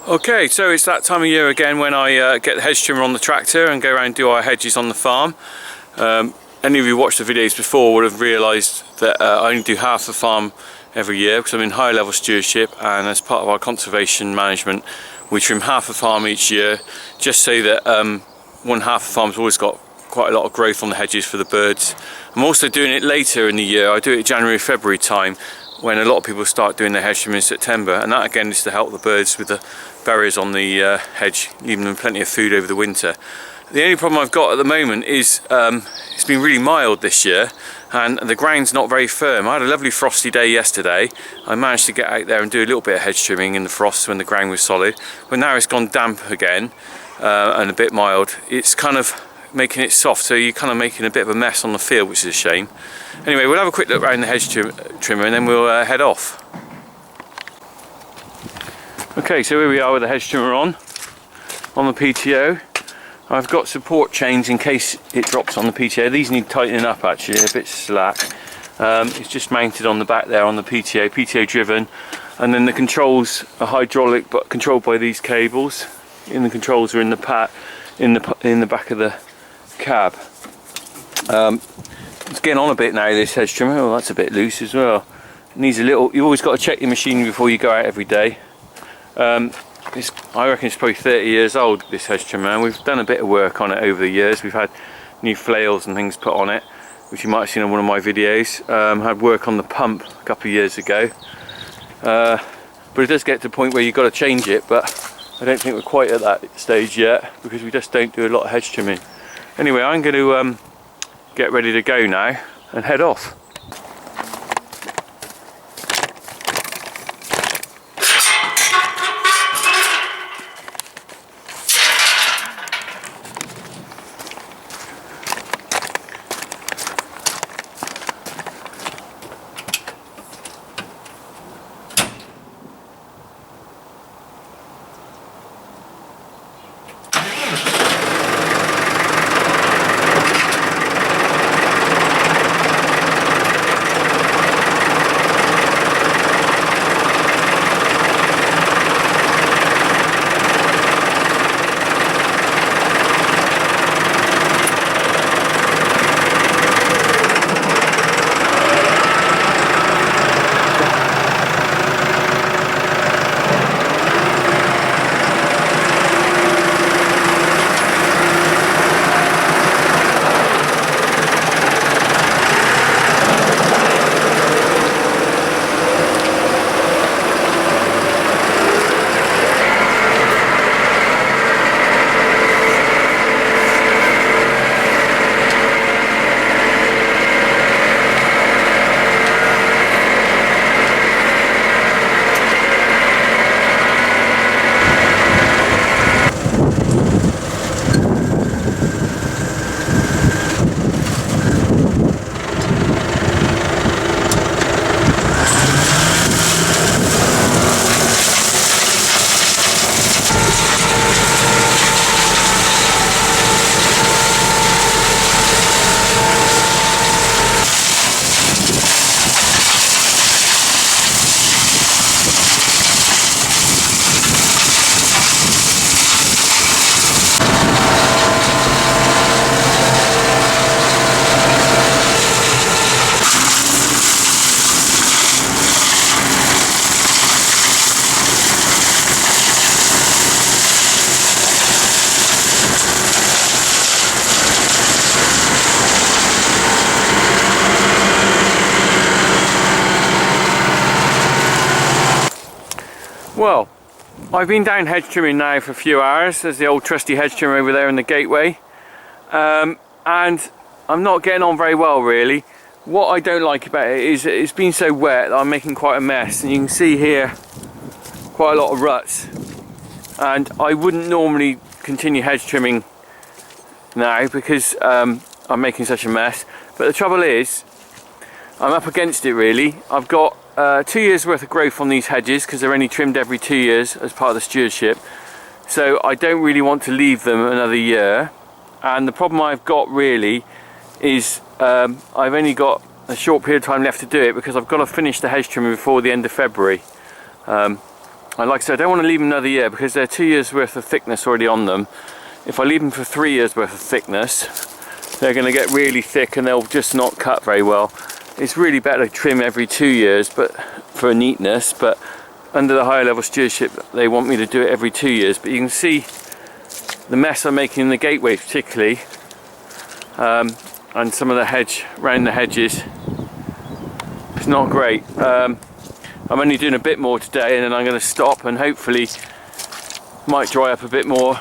Okay, so it's that time of year again when I get the hedge trimmer on the tractor and go around and do our hedges on the farm. Any of you who watched the videos before would have realised that I only do half the farm every year because I'm in higher level stewardship, and as part of our conservation management we trim half the farm each year, just so that one half of the farm's always got quite a lot of growth on the hedges for the birds. I'm also doing it later in the year. I do it January, February time, when a lot of people start doing their hedge trimming in September, and that again is to help the birds with the berries on the hedge, leaving them plenty of food over the winter. The only problem I've got at the moment is it's been really mild this year and the ground's not very firm. I had a lovely frosty day yesterday. I managed to get out there and do a little bit of hedge trimming in the frost when the ground was solid. But now it's gone damp again and a bit mild, it's kind of making it soft, so you're kind of making a bit of a mess on the field, which is a shame. Anyway, we'll have a quick look around the hedge trimmer and then we'll head off. Okay, so here we are with the hedge trimmer on the PTO. I've got support chains in case it drops on the PTO. These need tightening up actually, they're a bit slack. It's just mounted on the back there on the PTO driven, and then the controls are hydraulic but controlled by these cables. And the controls are in the in the back of the cab. It's getting on a bit now, this hedge trimmer. Oh, that's a bit loose as well. It needs a little. You've always got to check your machinery before you go out every day. I reckon it's probably 30 years old, this hedge trimmer, and we've done a bit of work on it over the years. We've had new flails and things put on it, which you might have seen on one of my videos. Had work on the pump a couple of years ago, but it does get to the point where you've got to change it, but I don't think we're quite at that stage yet because we just don't do a lot of hedge trimming. Anyway, I'm going to get ready to go now and head off. Well, I've been down hedge trimming now for a few hours. There's the old trusty hedge trimmer over there in the gateway, and I'm not getting on very well really. What I don't like about it is it's been so wet that I'm making quite a mess, and you can see here quite a lot of ruts, and I wouldn't normally continue hedge trimming now because I'm making such a mess, but the trouble is I'm up against it really. I've got 2 years worth of growth on these hedges because they're only trimmed every 2 years as part of the stewardship, so I don't really want to leave them another year. And the problem I've got really is I've only got a short period of time left to do it because I've got to finish the hedge trimming before the end of February. And like I said, I don't want to leave them another year because they're 2 years worth of thickness already on them. If I leave them for 3 years worth of thickness, they're going to get really thick and they'll just not cut very well. It's really better to trim every 2 years, but for neatness, but under the higher level stewardship they want me to do it every 2 years. But you can see the mess I'm making in the gateways particularly, and some of the hedge around the hedges. It's not great. I'm only doing a bit more today and then I'm going to stop and hopefully might dry up a bit more.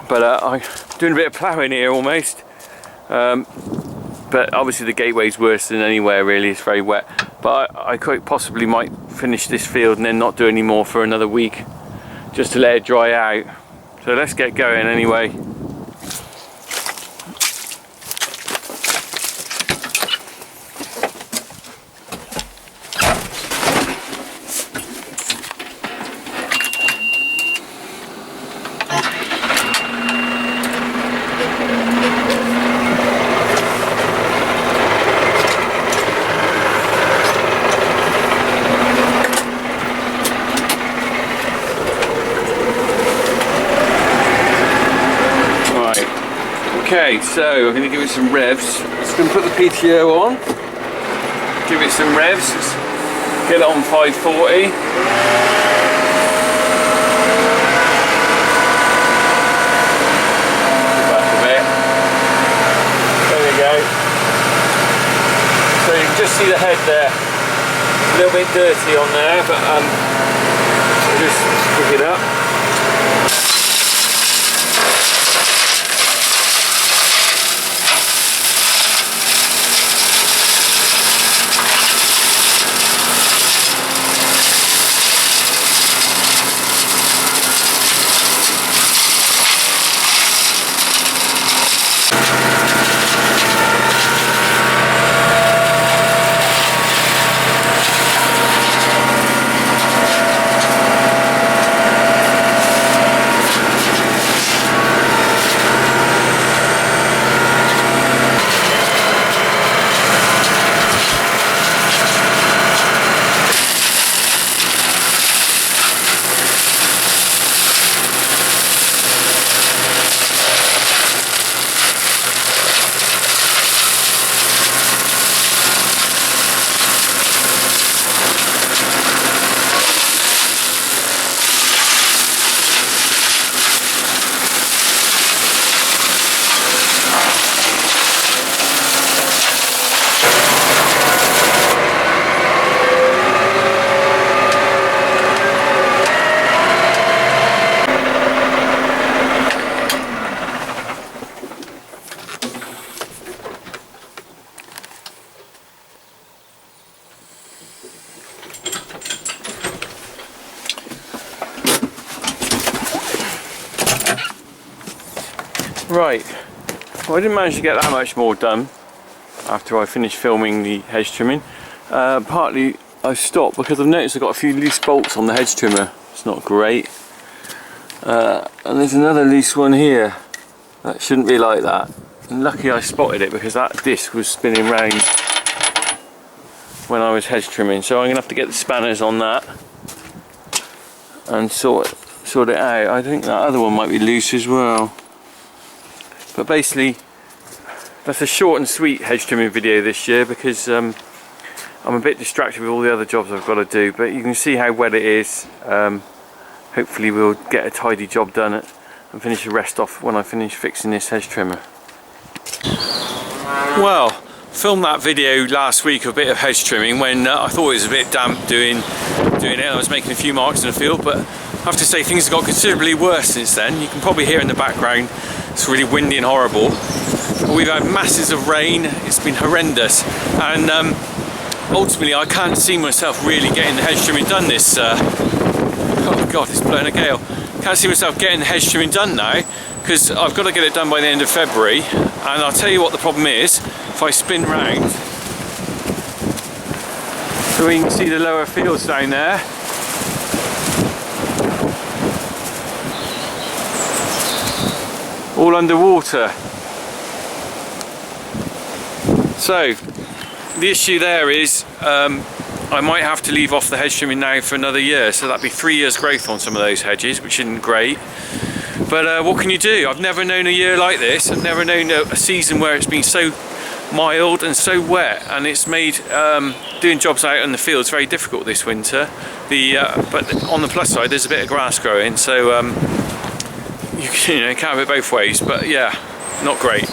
But I'm doing a bit of ploughing here almost. But obviously the gateway's worse than anywhere really, it's very wet. But I quite possibly might finish this field and then not do any more for another week, just to let it dry out. So let's get going anyway. Okay, so I'm going to give it some revs. Just going to put the PTO on, give it some revs, get it on 540. Back a bit. There we go. So you can just see the head there. A little bit dirty on there, but just pick it up. Right, well I didn't manage to get that much more done after I finished filming the hedge trimming. Partly I stopped because I've noticed I've got a few loose bolts on the hedge trimmer. It's not great. And there's another loose one here. That shouldn't be like that. And lucky I spotted it because that disc was spinning round when I was hedge trimming. So I'm going to have to get the spanners on that and sort it out. I think that other one might be loose as well. But basically, that's a short and sweet hedge trimming video this year because I'm a bit distracted with all the other jobs I've got to do. But you can see how wet it is. Hopefully we'll get a tidy job done and finish the rest off when I finish fixing this hedge trimmer. Well, filmed that video last week of a bit of hedge trimming when I thought it was a bit damp doing it. I was making a few marks in the field, but I have to say things have got considerably worse since then. You can probably hear in the background it's really windy and horrible. But we've had masses of rain. It's been horrendous, and ultimately I can't see myself really getting the hedge trimming done this oh god, it's blowing a gale. Can't see myself getting the hedge trimming done now because I've got to get it done by the end of February. And I'll tell you what the problem is. If I spin round, so we can see the lower fields down there. All underwater. So the issue there is I might have to leave off the hedge trimming now for another year, so that'd be 3 years growth on some of those hedges, which isn't great. But what can you do? I've never known a year like this. I've never known a season where it's been so mild and so wet, and it's made doing jobs out in the fields very difficult this winter. But on the plus side, there's a bit of grass growing, so you know, can't have it both ways. But yeah, not great.